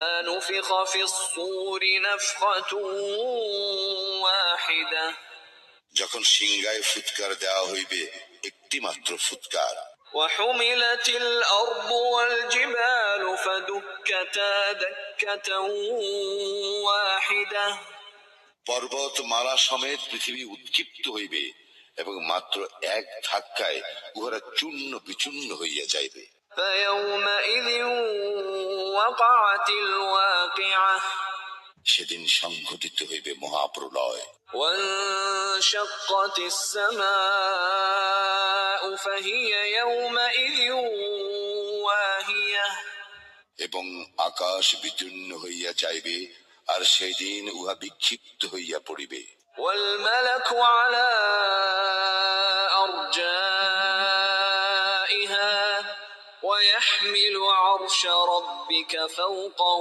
نفخ في الصور نفخة واحدة যখন সিংহায় ফুৎকার দেওয়া হইবে একটি মাত্র ফুৎকার। وحملت الأرض والجبال فدكتا دكة واحدة পর্বত মালা সমেত পৃথিবী উৎক্ষিপ্ত হইবে এবং মাত্র এক ধাক্কায় উহারা চূর্ণ বিচূর্ণ হইয়া যাইবে। فيومئذ وقعت الواقعة সেদিন সংঘটিত হইবে মহাপ্রলয়। وانشقت السماء فهي يومئذ واهية এবং আকাশ বিদীর্ণ হইয়া যাইবে আর সেদিন উহা বিক্ষিপ্ত হইয়া পড়িবে। والملك على أرجائها ويحمل عرش ربك فوقهم